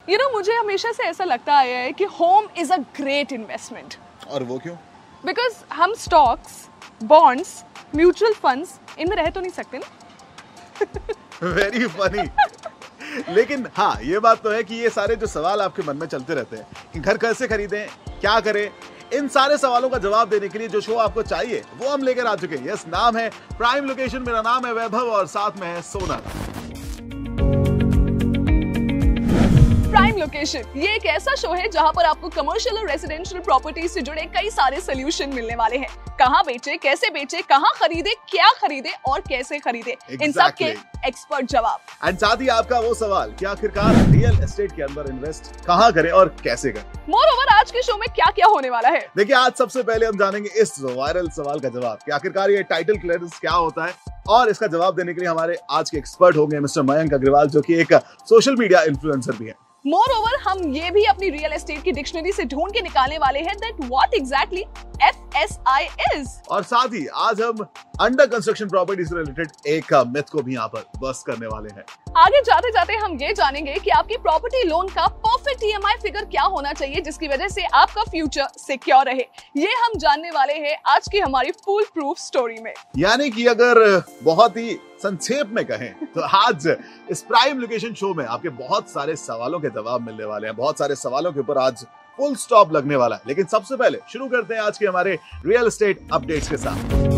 मुझे हमेशा से ऐसा लगता आया है कि home is a great investment. और वो क्यों? बिकॉज हम स्टॉक्स, बॉन्ड्स, म्यूचुअल फंड्स इनमें रह तो नहीं सकते ना। Very funny. लेकिन हाँ, ये बात तो है कि ये सारे जो सवाल आपके मन में चलते रहते हैं कि घर कैसे खरीदें, क्या करें, इन सारे सवालों का जवाब देने के लिए जो शो आपको चाहिए वो हम लेकर आ चुके हैं। यस, नाम है प्राइम लोकेशन। मेरा नाम है वैभव और साथ में है सोना। प्राइम लोकेशन ये एक ऐसा शो है जहां पर आपको कमर्शियल और रेजिडेंशियल प्रॉपर्टी से जुड़े कई सारे सोल्यूशन मिलने वाले हैं। कहां बेचे, कैसे बेचे, कहां खरीदे, क्या खरीदे और कैसे खरीदे, इन सब के एक्सपर्ट जवाब। एंड साथ ही आपका वो सवाल कि आखिरकार रियल एस्टेट के अंदर इन्वेस्ट कहां करें और कैसे करें। मोरओवर आज के शो में क्या क्या होने वाला है, देखिए, आज सबसे पहले हम जानेंगे इस वायरल सवाल का जवाब कि आखिरकार ये टाइटल क्लियरेंस क्या होता है। और इसका जवाब देने के लिए हमारे आज के एक्सपर्ट होंगे मिस्टर मयंक अग्रवाल, जो कि एक सोशल मीडिया इन्फ्लुएंसर भी है। मोरओवर हम ये भी अपनी रियल एस्टेट की डिक्शनरी से ढूंढ के निकालने वाले हैं that what exactly FSI is. और साथ ही आज हम अंडर कंस्ट्रक्शन प्रॉपर्टी से रिलेटेड एक मिथ को भी यहाँ पर बस्ट करने वाले हैं। आगे जाते जाते हम ये जानेंगे कि आपकी प्रॉपर्टी लोन का परफेक्ट EMI फिगर क्या होना चाहिए जिसकी वजह से आपका फ्यूचर सिक्योर रहे। ये हम जानने वाले हैं आज की हमारी फुल प्रूफ स्टोरी में। यानी कि अगर बहुत ही संक्षेप में कहें तो आज इस प्राइम लोकेशन शो में आपके बहुत सारे सवालों के जवाब मिलने वाले हैं। बहुत सारे सवालों के ऊपर आज फुल स्टॉप लगने वाला है। लेकिन सबसे पहले शुरू करते हैं आज के हमारे रियल एस्टेट अपडेट्स के साथ।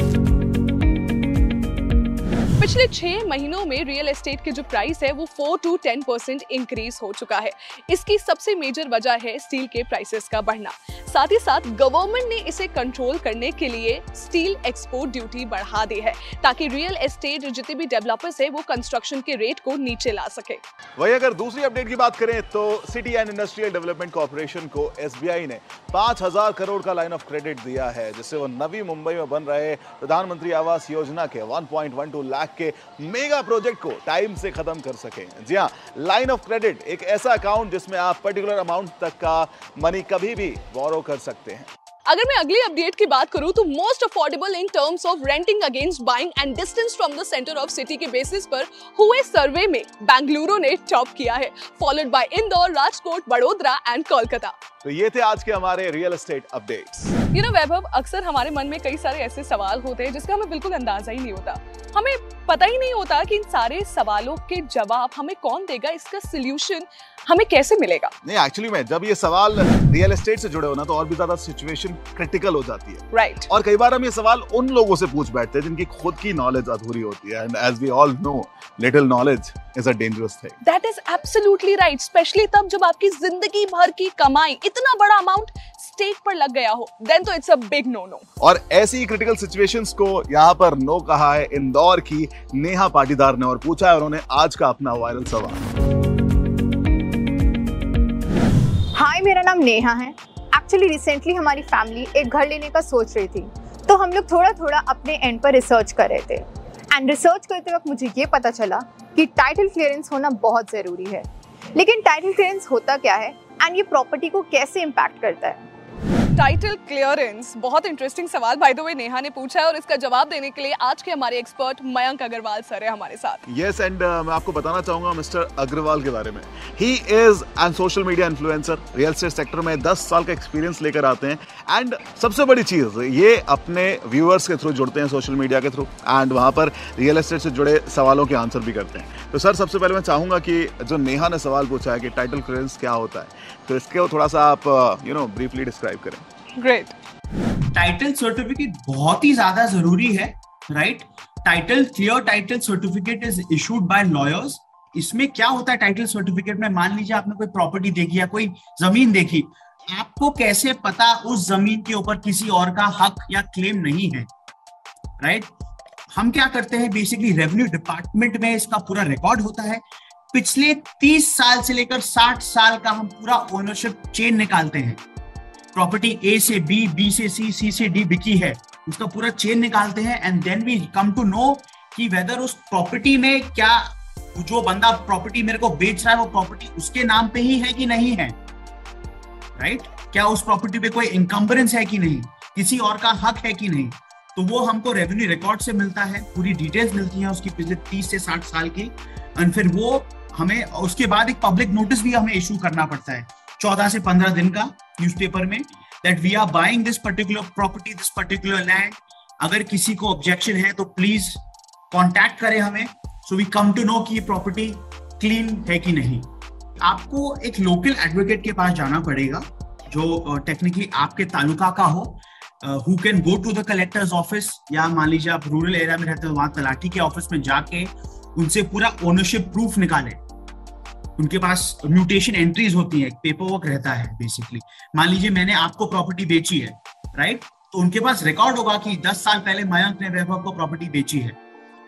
पिछले 6 महीनों में रियल एस्टेट के जो प्राइस है वो 4 to 10% इंक्रीज हो चुका है। इसकी सबसे मेजर वजह है स्टील के प्राइसेस का बढ़ना। साथ ही साथ गवर्नमेंट ने इसे कंट्रोल करने के लिए स्टील एक्सपोर्ट ड्यूटी बढ़ा दी है ताकि रियल एस्टेट जितने भी डेवलपर्स है वो कंस्ट्रक्शन के रेट को नीचे ला सके। वही अगर दूसरी अपडेट की बात करें तो city and industrial development corporation को SBI ने 5,000 करोड़ का लाइन ऑफ क्रेडिट दिया है, जिससे वो नवी मुंबई में बन रहे प्रधानमंत्री आवास योजना के 1.12 लाख के मेगा प्रोजेक्ट को टाइम से खत्म कर सके। जी हाँ, लाइन ऑफ क्रेडिट एक ऐसा अकाउंट जिसमें आप पर्टिकुलर अमाउंट तक का मनी कभी भी बोरो कर सकते हैं। अगर मैं अगली अपडेट की बात करूं तो most affordable in terms of renting against buying and distance from the centre of city के बेसिस पर हुए सर्वे में बेंगलुरु ने टॉप किया है, followed by Indore, Rajkot, Vadodara and Kolkata. तो ये थे आज के हमारे रियल एस्टेट अपडेट्स। वैभव, अक्सर हमारे मन में कई सारे ऐसे सवाल होते हैं जिसका हमें बिल्कुल अंदाजा ही नहीं होता। हमें पता ही नहीं होता कि इन सारे सवालों के जवाब हमें कौन देगा, इसका सॉल्यूशन हमें कैसे मिलेगा। नहीं, एक्चुअली में जब ये सवाल रियल एस्टेट से जुड़े हो ना तो और भी ज्यादा सिचुएशन क्रिटिकल हो जाती है। राइट। और कई बार हम ये सवाल उन लोगों से पूछ बैठते हैं जिनकी खुद की नॉलेज अधूरी होती है। And as we all know, little knowledge is a dangerous thing. That is absolutely right, specially तब जब आपकी जिंदगी भर की कमाई इतना बड़ा अमाउंट स्टेक पर लग गया हो, देन तो it's a big no no. और ऐसी क्रिटिकल सिचुएशंस को यहाँ पर नो कहा है इंदौर की नेहा पाटीदार ने और पूछा है उन्होंने आज का अपना वायरल सवाल। हाय, मेरा नाम नेहा है। एक्चुअली रिसेंटली हमारी फैमिली एक घर लेने का सोच रही थी, तो हम लोग थोड़ा थोड़ा अपने एंड पर रिसर्च कर रहे थे। एंड रिसर्च करते वक्त मुझे ये पता चला कि टाइटल क्लियरेंस होना बहुत ज़रूरी है। लेकिन टाइटल क्लियरेंस होता क्या है एंड ये प्रॉपर्टी को कैसे इम्पैक्ट करता है? टाइटल क्लियरेंस बहुत इंटरेस्टिंग सवाल बाय द वे नेहा ने पूछा है और इसका जवाब देने के लिए आज के हमारे एक्सपर्ट मयंक अग्रवाल सर है हमारे साथ। यस, एंड मैं आपको बताना चाहूंगा मिस्टर अग्रवाल के बारे में। He is an social media influencer, real estate sector में 10 साल का एक्सपीरियंस लेकर आते हैं। एंड सबसे बड़ी चीज, ये अपने व्यूअर्स के थ्रू जुड़ते हैं सोशल मीडिया के थ्रू एंड वहां पर रियल एस्टेट से जुड़े सवालों के आंसर भी करते हैं। तो सर, सबसे पहले मैं चाहूंगा कि जो नेहा ने सवाल पूछा है कि टाइटल क्लियरेंस क्या होता है, तो इसके थोड़ा सा आप ब्रीफली डिस्क्राइब करें। ग्रेट। टाइटल सर्टिफिकेट बहुत ही ज्यादा जरूरी है, right? Clear title certificate is issued by lawyers. इसमें क्या होता है टाइटल सर्टिफिकेट में? मान लीजिए आपने कोई प्रॉपर्टी देखी या कोई जमीन देखी, आपको कैसे पता उस जमीन के ऊपर किसी और का हक या क्लेम नहीं है, राइट? हम क्या करते हैं, बेसिकली रेवेन्यू डिपार्टमेंट में इसका पूरा रिकॉर्ड होता है। पिछले 30 साल से लेकर 60 साल का हम पूरा ओनरशिप चेन निकालते हैं। प्रॉपर्टी ए से बी, बी से सी, सी से डी बिकी है, उसका पूरा चेन निकालते हैं। And then we come to know कि वेदर उस प्रॉपर्टी में क्या जो बंदा प्रॉपर्टी मेरे को बेच रहा है वो प्रॉपर्टी उसके नाम पे ही है कि नहीं है, राइट? क्या उस प्रॉपर्टी पे कोई इनकम्बरेंस है कि नहीं, किसी और का हक है कि नहीं। तो वो हमको रेवेन्यू रिकॉर्ड से मिलता है, पूरी डिटेल्स मिलती हैं उसकी पिछले 30 से 60 साल की। एंड फिर वो हमें उसके बाद एक पब्लिक नोटिस भी हमें इशू करना पड़ता है 14 से 15 दिन का न्यूज़पेपर में, that we are buying this particular property, this particular land. अगर किसी को ऑब्जेक्शन है तो प्लीज कांटेक्ट करें हमें, so we come to know कि ये प्रॉपर्टी क्लीन है कि नहीं। आपको एक लोकल एडवोकेट के पास जाना पड़ेगा जो टेक्निकली आपके तालुका का हो, who can go to the collector's office, या मान लीजिए आप रूरल एरिया में रहते हो, वहां तलाठी के ऑफिस में जाके उनसे पूरा ओनरशिप प्रूफ निकालें। उनके पास म्यूटेशन एंट्रीज होती है, एक पेपर वर्क रहता है बेसिकली। मान लीजिए मैंने आपको प्रॉपर्टी बेची है, राइट, तो उनके पास रिकॉर्ड होगा कि 10 साल पहले मयंक ने वैभव को प्रॉपर्टी बेची है,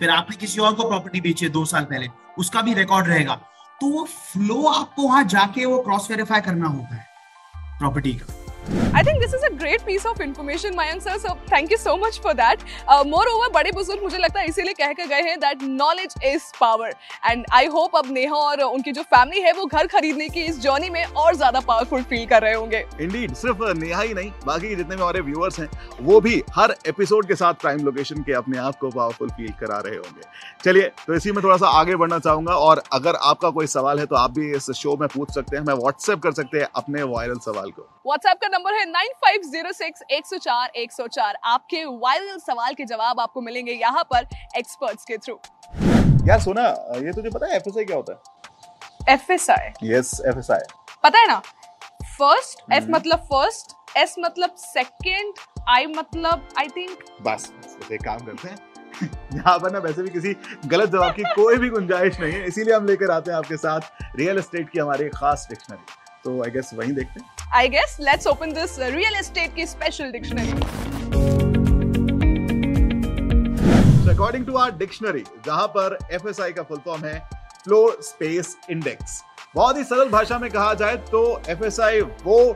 फिर आपने किसी और को प्रॉपर्टी बेची है 2 साल पहले, उसका भी रिकॉर्ड रहेगा। तो वो फ्लो आपको वहां जाके वो क्रॉस वेरीफाई करना होता है प्रॉपर्टी का। I think this is a great piece of information, Mayank sir. So thank you so much for that. Moreover, बड़े बुजुर्ग मुझे लगता है इसीलिए कह के गए हैं that knowledge is power. And I hope अब नेहा और उनकी जो फैमिली है वो घर खरीदने की इस जर्नी में और ज्यादा पावरफुल फील कर रहे होंगे। Indeed, सिर्फ नेहा ही नहीं, बाकी जितने भी हमारे व्यूअर्स हैं वो भी हर एपिसोड के साथ प्राइम लोकेशन के अपने आप को पावरफुल फील करा रहे होंगे। चलिए, तो इसी में थोड़ा सा आगे बढ़ना चाहूंगा, और अगर आपका कोई सवाल है तो आप भी इस शो में पूछ सकते हैं, हमें व्हाट्सएप कर सकते हैं अपने वायरल सवाल को। व्हाट्सएप का नंबर है 9506-104-104। आपके वायरल सवाल के जवाब आपको मिलेंगे यहाँ पर एक्सपर्ट्स के थ्रू। यार सोना, ये तुझे पता है एफएसआई क्या होता है? एफएसआई? यस, एफएसआई पता है ना। फर्स्ट, एफ मतलब फर्स्ट, एस मतलब सेकंड, आई मतलब आई थिंक। बस एक काम करते हैं यहाँ पर ना वैसे भी किसी गलत जवाब की कोई भी गुंजाइश नहीं है, इसीलिए हम लेकर आते हैं आपके साथ रियल एस्टेट की हमारी खास डिक्शनरी। तो आई गेस वहीं देखते हैं। I guess let's open this real estate की special dictionary. So according to our dictionary, जहां पर FSI का फुल फॉर्म है फ्लोर स्पेस इंडेक्स, बहुत ही सरल भाषा में कहा जाए तो FSI वो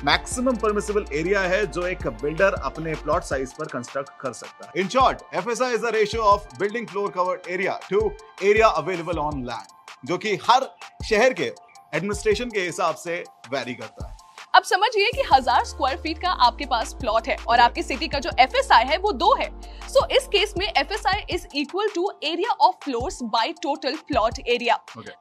मैक्सिमम परमिसिबल एरिया है जो एक बिल्डर अपने प्लॉट साइज पर कंस्ट्रक्ट कर सकता है। In short, FSI is the ratio of building floor covered area to area available on land, जो कि हर शहर के एडमिनिस्ट्रेशन के हिसाब से वैरी करता है। अब समझिए कि 1000 स्क्वायर फीट का आपके पास प्लॉट है और आपकी सिटी का जो FSI है वो 2 है। सो इस केस में FSI is equal to area of floors by total plot area.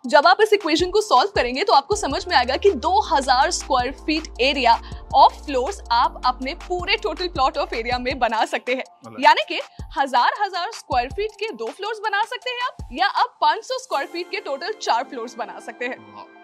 जब आप इस इक्वेशन को सॉल्व करेंगे तो आपको समझ में आएगा कि 2000 square feet area of floors आप अपने पूरे टोटल प्लॉट ऑफ एरिया में बना सकते हैं। यानी कि 1000 स्क्वायर फीट के 2 फ्लोर्स बना सकते हैं आप, या आप 500 स्क्वायर फीट के टोटल 4 फ्लोर्स बना सकते हैं।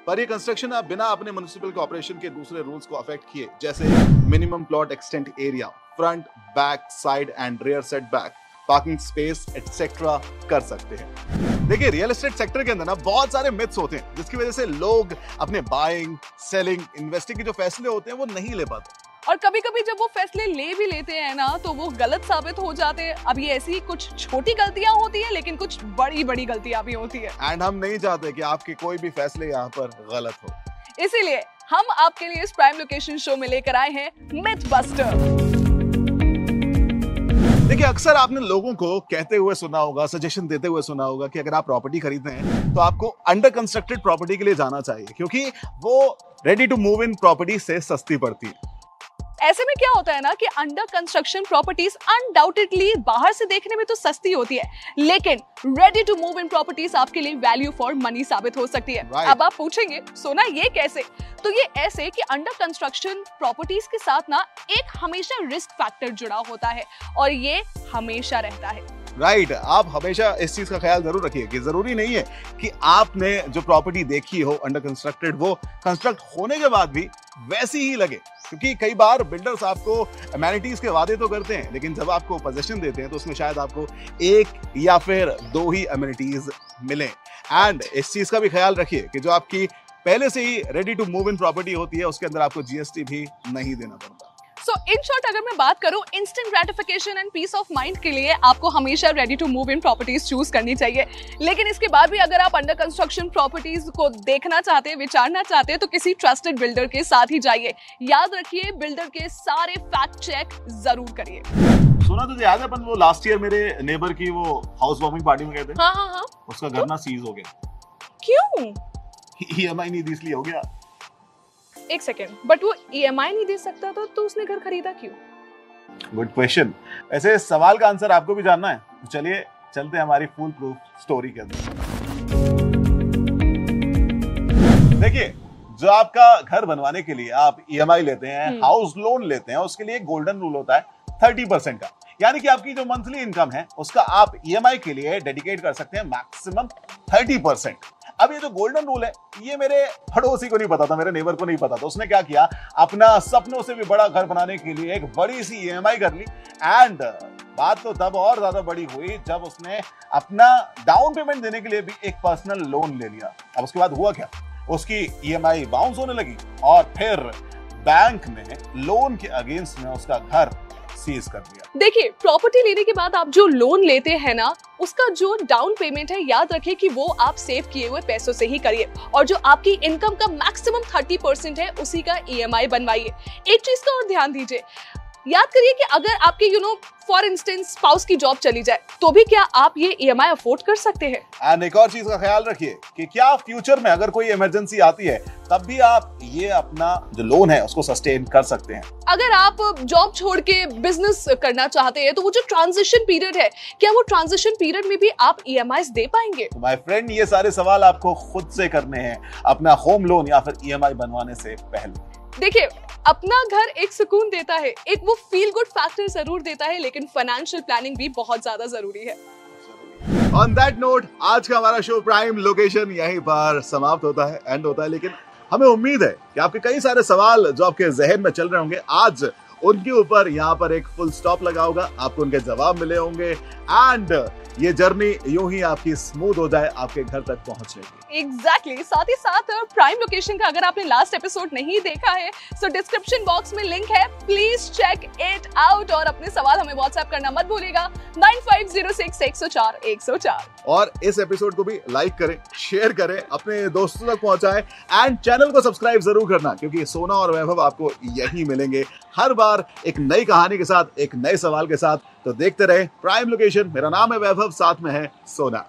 पर ये कंस्ट्रक्शन आप बिना अपने म्युनिसिपल कॉर्पोरेशन के दूसरे रूल्स को अफेक्ट किए, जैसे minimum plot extent area, front, back, side and rear setback, parking space etcetera कर सकते हैं। देखिए, रियल एस्टेट सेक्टर के अंदर ना बहुत सारे मिथ्स होते हैं जिसकी वजह से लोग अपने बाइंग, सेलिंग, इन्वेस्टिंग के जो फैसले होते हैं वो नहीं ले पाते, और कभी कभी जब वो फैसले ले भी लेते हैं ना तो वो गलत साबित हो जाते हैं। अब ये ऐसी कुछ छोटी गलतियां होती है, लेकिन कुछ बड़ी बड़ी गलतियां भी होती है, एंड हम नहीं चाहते कि आपके कोई भी फैसले यहाँ पर गलत हो। इसीलिए हम आपके लिए इस प्राइम लोकेशन शो में लेकर आए हैं मिथ बस्टर। देखिए, अक्सर आपने लोगों को कहते हुए सुना होगा, सजेशन देते हुए सुना होगा कि अगर आप प्रॉपर्टी खरीदते हैं तो आपको अंडर कंस्ट्रक्टेड प्रॉपर्टी के लिए जाना चाहिए, क्योंकि वो ready to move in property से सस्ती पड़ती है। ऐसे में क्या होता है ना कि अंडर कंस्ट्रक्शन प्रॉपर्टीज अनडाउटेडली बाहर से देखने में तो सस्ती होती है, लेकिन ready to move in properties आपके लिए वैल्यू फॉर मनी साबित हो सकती है। अब आप पूछेंगे, सोना ये कैसे? तो ये ऐसे कि अंडर कंस्ट्रक्शन प्रॉपर्टीज के साथ ना एक हमेशा रिस्क फैक्टर जुड़ा होता है, और ये हमेशा रहता है। राइट, आप हमेशा इस चीज का ख्याल जरूर रखिए कि जरूरी नहीं है कि आपने जो प्रॉपर्टी देखी हो अंडर कंस्ट्रक्टेड, वो कंस्ट्रक्ट होने के बाद भी वैसी ही लगे, क्योंकि कई बार बिल्डर्स आपको अमेनिटीज के वादे तो करते हैं, लेकिन जब आपको पोजीशन देते हैं तो उसमें शायद आपको 1 या फिर 2 ही अमेनिटीज मिले। एंड इस चीज का भी ख्याल रखिए कि जो आपकी पहले से ही ready to move in property होती है उसके अंदर आपको GST भी नहीं देना पड़ता। सो इन शॉर्ट अगर मैं बात करूं, instant gratification and peace of mind के लिए आपको हमेशा ready to move in properties choose करनी चाहिए। लेकिन इसके बाद भी अगर आप अंडर कंस्ट्रक्शन प्रॉपर्टीज को देखना चाहते हैं, विचारना चाहते हैं, तो किसी ट्रस्टेड बिल्डर के साथ ही जाइए। याद रखिए, बिल्डर के सारे फैक्ट चेक जरूर करिए। सुना तुझे याद है अपन वो लास्ट ईयर मेरे नेबर की वो हाउस वार्मिंग पार्टी में गए थे? हाँ। उसका घर ना सीज हो गया। क्यों? EMI नहीं दी इसलिए हो गया। एक सेकेंड, बट वो EMI नहीं दे सकता था तो उसने घर खरीदा क्यों? Good question. ऐसे सवाल का आंसर आपको भी जानना है तो चलिए चलते हैं हमारी फुल प्रूफ स्टोरी के अंदर। देखिए, जो आपका घर बनवाने के लिए आप ईएमआई लेते हैं, हाउस लोन लेते हैं, उसके लिए एक गोल्डन रूल होता है 30% का। यानी कि आपकी जो मंथली इनकम है उसका आप ईएमआई के लिए डेडिकेट कर सकते हैं मैक्सिमम 30%। अब ये जो गोल्डन रूल है ये मेरे पड़ोसी को नहीं पता था, मेरे नेबर को नहीं पता था। उसने क्या किया, अपना सपनों से भी बड़ा घर बनाने के लिए एक बड़ी सी ईएमआई कर ली। एंड बात तो तब और ज्यादा बड़ी हुई जब उसने अपना डाउन पेमेंट देने के लिए भी एक पर्सनल लोन ले लिया। अब उसके बाद हुआ क्या, उसकी ईएमआई बाउंस होने लगी और फिर बैंक ने लोन के अगेंस्ट में उसका घर सीज कर दिया। देखिए, प्रॉपर्टी लेने के बाद आप जो लोन लेते हैं ना, उसका जो डाउन पेमेंट है याद रखिए कि वो आप सेव किए हुए पैसों से ही करिए, और जो आपकी इनकम का मैक्सिमम 30% है उसी का ईएमआई बनवाइए। एक चीज का और ध्यान दीजिए, याद करिए कि अगर आपके फॉर इंस्टेंस स्पाउस की जॉब चली जाए तो भी क्या आप ये ईएमआई अफोर्ड कर सकते हैं। एंड एक और चीज का ख्याल रखिए कि क्या फ्यूचर में अगर कोई इमरजेंसी आती है तब भी आप ये अपना जो लोन है उसको सस्टेन कर सकते हैं। अगर आप जॉब छोड़ के बिजनेस करना चाहते हैं तो वो जो ट्रांजिशन पीरियड है, क्या वो ट्रांजिशन पीरियड में भी आप ईएमआईस दे पाएंगे? माय फ्रेंड, ये सारे सवाल आपको खुद से करने हैं अपना होम लोन या फिर ईएमआई बनवाने से पहले। देखिए, अपना घर एक सुकून देता है, एक वो फील गुड फैक्टर जरूर देता है, लेकिन फाइनेंशियल प्लानिंग भी बहुत ज्यादा जरूरी है। ऑन दैट नोट, आज का हमारा शो प्राइम लोकेशन यहीं पर समाप्त होता है, एंड होता है। लेकिन हमें उम्मीद है कि आपके कई सारे सवाल जो आपके जहन में चल रहे होंगे, आज उनके ऊपर यहाँ पर एक फुल स्टॉप लगा होगा, आपको उनके जवाब मिले होंगे एंड ये जर्नी यूं ही आपकी स्मूथ हो जाए, आपके घर तक पहुंचेगी। एग्जैक्टली। साथ ही साथ प्राइम लोकेशन का अगर आपने लास्ट एपिसोड नहीं देखा है तो डिस्क्रिप्शन बॉक्स में लिंक है, प्लीज चेक इट आउट। और अपने सवाल हमें व्हाट्सएप करना मत भूलिएगा 9506104104। और इस एपिसोड को भी लाइक करें, शेयर करें, अपने दोस्तों तक पहुंचाएं एंड चैनल को सब्सक्राइब जरूर करना, क्योंकि सोना और वैभव आपको यही मिलेंगे हर बार एक नई कहानी के साथ, एक नए सवाल के साथ। तो देखते रहे प्राइम लोकेशन। मेरा नाम है वैभव, साथ में है सोना।